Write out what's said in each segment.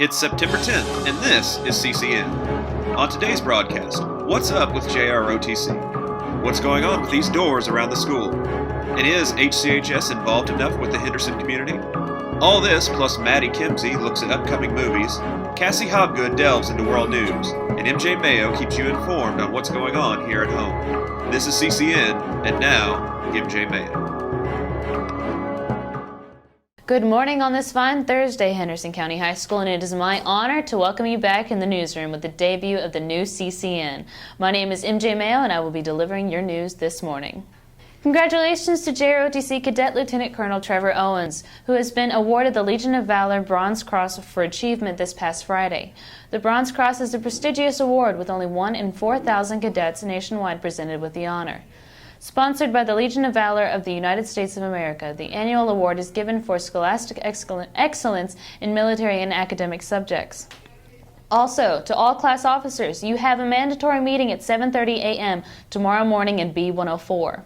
It's September 10th, and this is CCN. On today's broadcast, what's up with JROTC? What's going on with these doors around the school? And is HCHS involved enough with the Henderson community? All this, plus Maddie Kimsey looks at upcoming movies, Cassie Hobgood delves into world news, and MJ Mayo keeps you informed on what's going on here at home. This is CCN, and now, MJ Mayo. Good morning on this fine Thursday, Henderson County High School, and it is my honor to welcome you back in the newsroom with the debut of the new CCN. My name is MJ Mayo, and I will be delivering your news this morning. Congratulations to JROTC Cadet Lieutenant Colonel Trevor Owens, who has been awarded the Legion of Valor Bronze Cross for achievement this past Friday. The Bronze Cross is a prestigious award with only 1 in 4,000 cadets nationwide presented with the honor. Sponsored by the Legion of Valor of the United States of America, the annual award is given for scholastic excellence in military and academic subjects. Also, to all class officers, you have a mandatory meeting at 7:30 a.m. tomorrow morning in B104.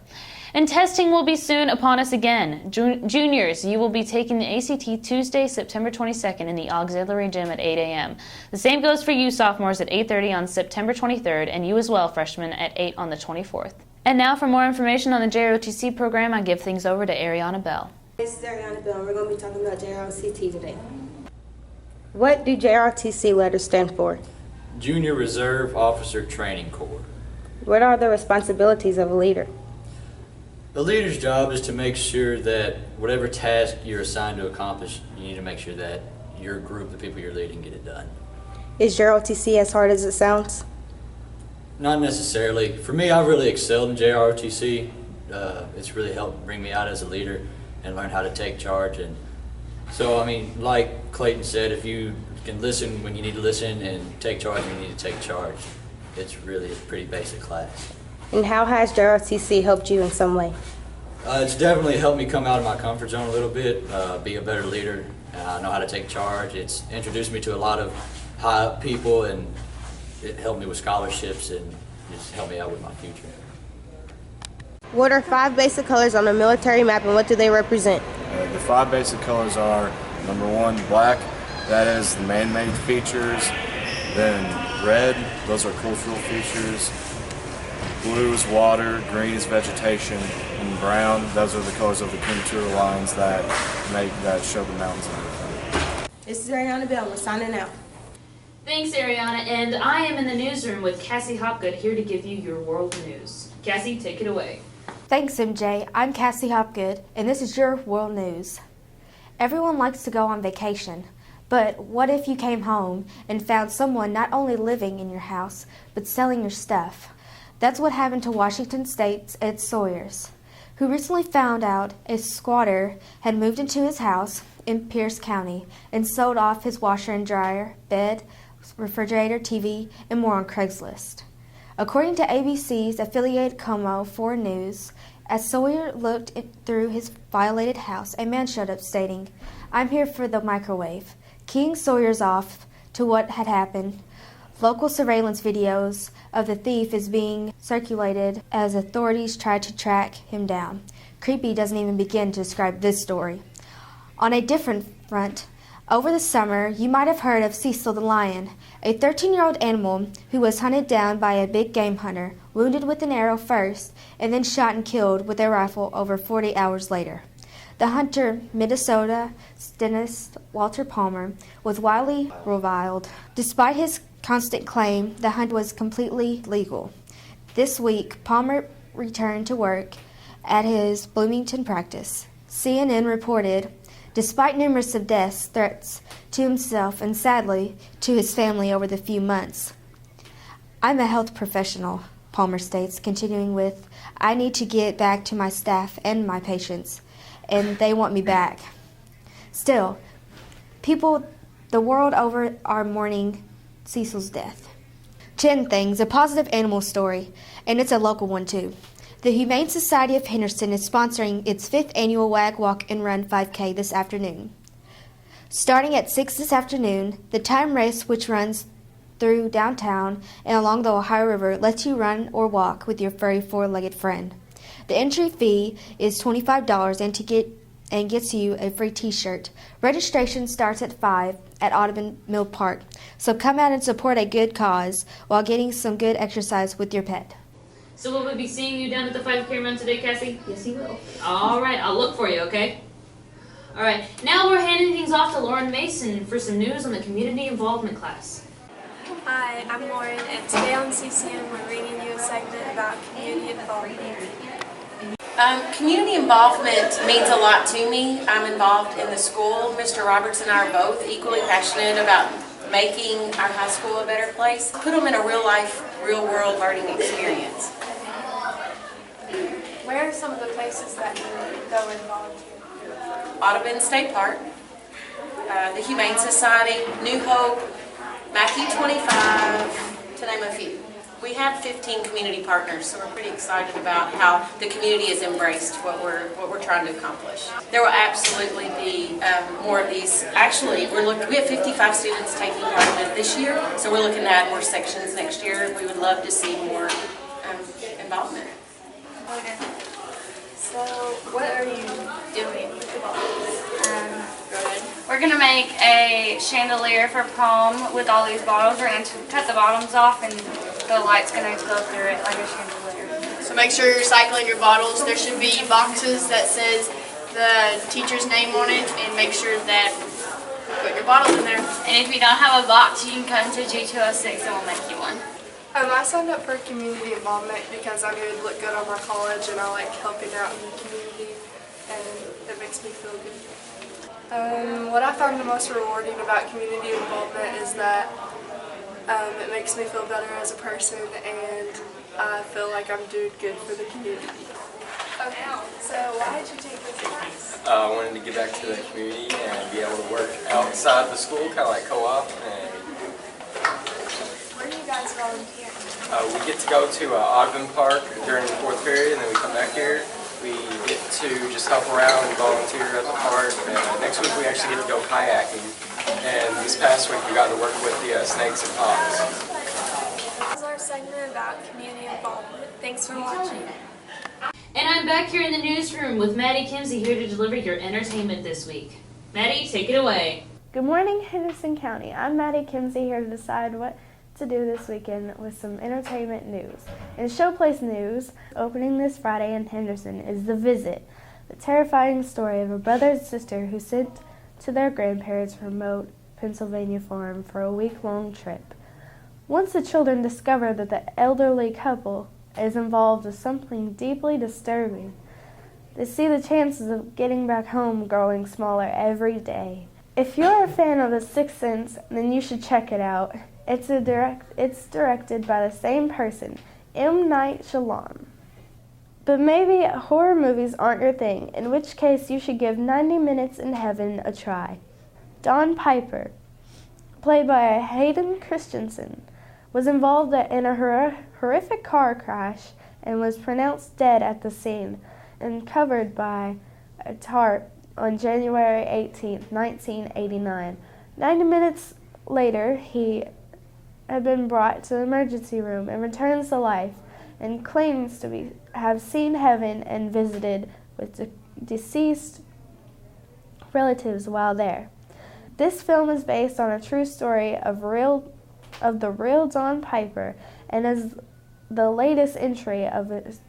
And testing will be soon upon us again. Juniors, you will be taking the ACT Tuesday, September 22nd in the auxiliary gym at 8 a.m. The same goes for you sophomores at 8:30 on September 23rd, and you as well, freshmen, at 8 on the 24th. And now for more information on the JROTC program, I give things over to Ariana Bell. This is Ariana Bell, and we're going to be talking about JROTC today. What do JROTC letters stand for? Junior Reserve Officer Training Corps. What are the responsibilities of a leader? The leader's job is to make sure that whatever task you're assigned to accomplish, you need to make sure that your group, the people you're leading, get it done. Is JROTC as hard as it sounds? Not necessarily. For me, I've really excelled in JROTC. It's really helped bring me out as a leader and learn how to take charge. And so, I mean, like Clayton said, if you can listen when you need to listen and take charge when you need to take charge, it's really a pretty basic class. And how has JROTC helped you in some way? It's definitely helped me come out of my comfort zone a little bit, be a better leader, know how to take charge. It's introduced me to a lot of high up people, and it helped me with scholarships and just helped me out with my future. What are 5 basic colors on a military map, and what do they represent? The 5 basic colors are, number 1, black. That is the man-made features. Then red, those are cultural features. Blue is water, green is vegetation, and brown, those are the colors of the contour lines that show the mountains and everything. This is Ariana Bell. We're signing out. Thanks, Ariana, and I am in the newsroom with Cassie Hopgood here to give you your world news. Cassie, take it away. Thanks, MJ. I'm Cassie Hopgood, and this is your world news. Everyone likes to go on vacation, but what if you came home and found someone not only living in your house, but selling your stuff? That's what happened to Washington State's Ed Sawyers, who recently found out a squatter had moved into his house in Pierce County and sold off his washer and dryer, bed, refrigerator, TV, and more on Craigslist. According to ABC's affiliated KOMO 4 News, as Sawyer looked through his violated house, a man showed up stating, "I'm here for the microwave," keying Sawyer's off to what had happened. Local surveillance videos of the thief is being circulated as authorities try to track him down. Creepy doesn't even begin to describe this story. On a different front, over the summer, you might have heard of Cecil the lion, a 13-year-old animal who was hunted down by a big game hunter, wounded with an arrow first, and then shot and killed with a rifle over 40 hours later. The hunter, Minnesota dentist Walter Palmer, was widely reviled. Despite his constant claim, the hunt was completely legal. This week, Palmer returned to work at his Bloomington practice. CNN reported, despite numerous of deaths, threats to himself and sadly to his family over the few months. "I'm a health professional," Palmer states, continuing with, "I need to get back to my staff and my patients, and they want me back." Still, people the world over are mourning Cecil's death. 10 Things, a positive animal story, and it's a local one too. The Humane Society of Henderson is sponsoring its 5th annual Wag Walk and Run 5K this afternoon. Starting at 6 this afternoon, the time race, which runs through downtown and along the Ohio River, lets you run or walk with your furry 4-legged friend. The entry fee is $25, and gets you a free t-shirt. Registration starts at 5 at Audubon Mill Park. So come out and support a good cause while getting some good exercise with your pet. So will we be seeing you down at the 5K run today, Cassie? Yes, he will. All right, I'll look for you, okay? All right, now we're handing things off to Lauren Mason for some news on the community involvement class. Hi, I'm Lauren, and today on CCM we're reading you a segment about community involvement. Community involvement means a lot to me. I'm involved in the school. Mr. Roberts and I are both equally passionate about making our high school a better place. Put them in a real life, real world learning experience. Where are some of the places that you go and volunteer? Audubon State Park, the Humane Society, New Hope, Matthew 25, to name a few. We have 15 community partners, so we're pretty excited about how the community has embraced what we're trying to accomplish. There will absolutely be more of these. Actually, we have 55 students taking part in it this year, so we're looking to add more sections next year. We would love to see more involvement. Okay. So, what are you doing with the bottles? We're going to make a chandelier for prom with all these bottles. We're going to cut the bottoms off and the light's going to go through it like a chandelier. So make sure you're recycling your bottles. There should be boxes that says the teacher's name on it, and make sure that you put your bottles in there. And if you don't have a box, you can come to G206 and we'll make you one. I signed up for community involvement because I knew it would look good on my college and I like helping out in the community and it makes me feel good. What I found the most rewarding about community involvement is that it makes me feel better as a person and I feel like I'm doing good for the community. Okay, so why did you take this class? I wanted to get back to the community and be able to work outside the school, kind of like co-op. And where do you guys volunteer? we get to go to Audubon Park during the 4th period, and then we come back here. We get to just help around and volunteer at the park. And next week we actually get to go kayaking. And this past week we got to work with the snakes and ponds. This is our segment about community involvement. Thanks for watching. And I'm back here in the newsroom with Maddie Kimsey here to deliver your entertainment this week. Maddie, take it away. Good morning, Henderson County. I'm Maddie Kimsey here to decide what to do this weekend with some entertainment news. In Showplace news, opening this Friday in Henderson is The Visit, the terrifying story of a brother and sister who sent to their grandparents' remote Pennsylvania farm for a week-long trip. Once the children discover that the elderly couple is involved with something deeply disturbing, they see the chances of getting back home growing smaller every day. If you're a fan of The Sixth Sense, then you should check it out. It's directed by the same person, M. Night Shyamalan. But maybe horror movies aren't your thing, in which case you should give 90 Minutes in Heaven a try. Don Piper, played by Hayden Christensen, was involved in a horrific car crash and was pronounced dead at the scene and covered by a tarp on January 18, 1989. 90 minutes later, he had been brought to the emergency room and returns to life and claims to have seen heaven and visited with deceased relatives while there. This film is based on a true story of the real Don Piper and is the latest entry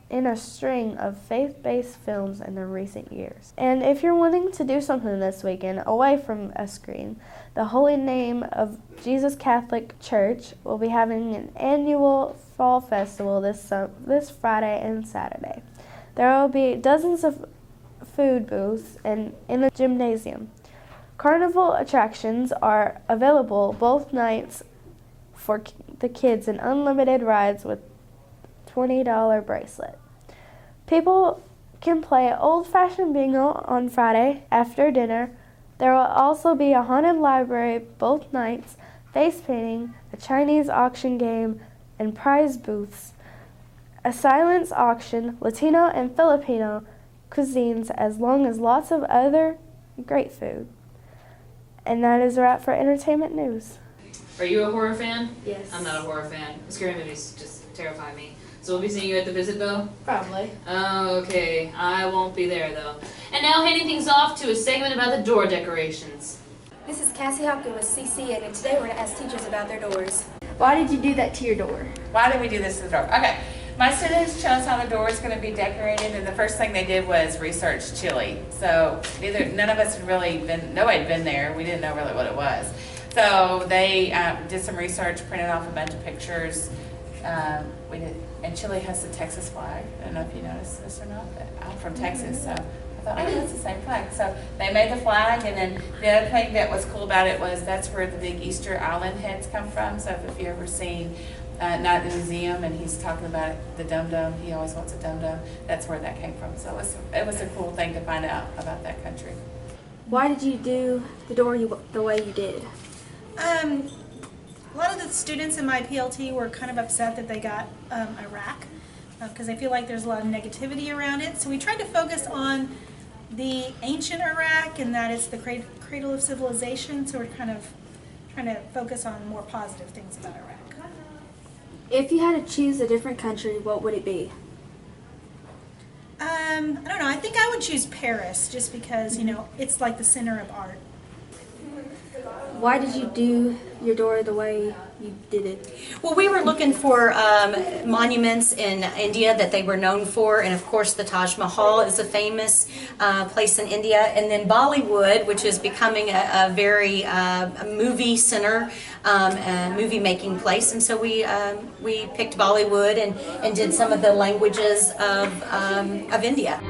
in a string of faith-based films in the recent years. And if you're wanting to do something this weekend away from a screen, the Holy Name of Jesus Catholic Church will be having an annual fall festival this Friday and Saturday. There will be dozens of food booths in the gymnasium. Carnival attractions are available both nights for the kids and unlimited rides with $20 bracelet. People can play old-fashioned bingo on Friday after dinner. There will also be a haunted library both nights, face painting, a Chinese auction game, and prize booths, a silence auction, Latino and Filipino cuisines, as long as lots of other great food. And that is a wrap for entertainment news. Are you a horror fan? Yes. I'm not a horror fan. Scary movies just terrify me. So we'll be seeing you at the visit, Bo? Probably. Oh, okay. I won't be there, though. And now handing things off to a segment about the door decorations. This is Cassie Hopkins with CCN, and today we're going to ask teachers about their doors. Why did you do that to your door? Why did we do this to the door? Okay, my students chose how the door is going to be decorated, and the first thing they did was research Chile. So none of us had really nobody had been there. We didn't know really what it was. So they did some research, printed off a bunch of pictures. And Chile has the Texas flag. I don't know if you noticed this or not, but I'm from Texas, so I thought, oh, that's the same flag. So they made the flag, and then the other thing that was cool about it was that's where the big Easter Island heads come from. So if you've ever seen Night in the Museum, and he's talking about the dum-dum, he always wants a dum-dum, that's where that came from. So it was a cool thing to find out about that country. Why did you do the door the way you did? A lot of the students in my PLT were kind of upset that they got Iraq because I feel like there's a lot of negativity around it. So we tried to focus on the ancient Iraq and that it's the cradle of civilization. So we're kind of trying to focus on more positive things about Iraq. If you had to choose a different country, what would it be? I don't know. I think I would choose Paris just because, you know, it's like the center of art. Why did you do your door the way you did it? Well, we were looking for monuments in India that they were known for, and of course the Taj Mahal is a famous place in India, and then Bollywood, which is becoming a very movie center, movie making place, and so we picked Bollywood and did some of the languages of India.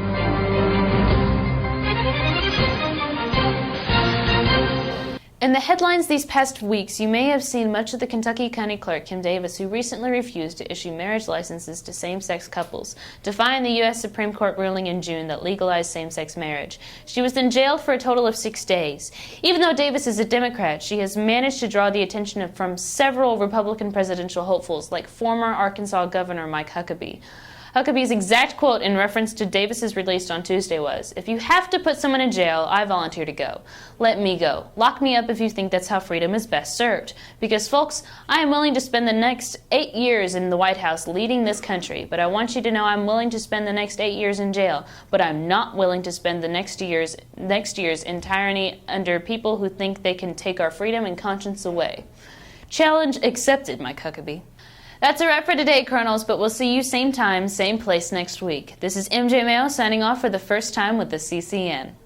In the headlines these past weeks, you may have seen much of the Kentucky County Clerk, Kim Davis, who recently refused to issue marriage licenses to same-sex couples, defying the U.S. Supreme Court ruling in June that legalized same-sex marriage. She was then jailed for a total of 6 days. Even though Davis is a Democrat, she has managed to draw the attention from several Republican presidential hopefuls, like former Arkansas Governor Mike Huckabee. Huckabee's exact quote in reference to Davis's release on Tuesday was, "If you have to put someone in jail, I volunteer to go. Let me go. Lock me up if you think that's how freedom is best served. Because, folks, I am willing to spend the next 8 years in the White House leading this country, but I want you to know I'm willing to spend the next 8 years in jail, but I'm not willing to spend the next years in tyranny under people who think they can take our freedom and conscience away." Challenge accepted, Mike Huckabee. That's a wrap for today, Colonels, but we'll see you same time, same place next week. This is MJ Mayo signing off for the first time with the CCN.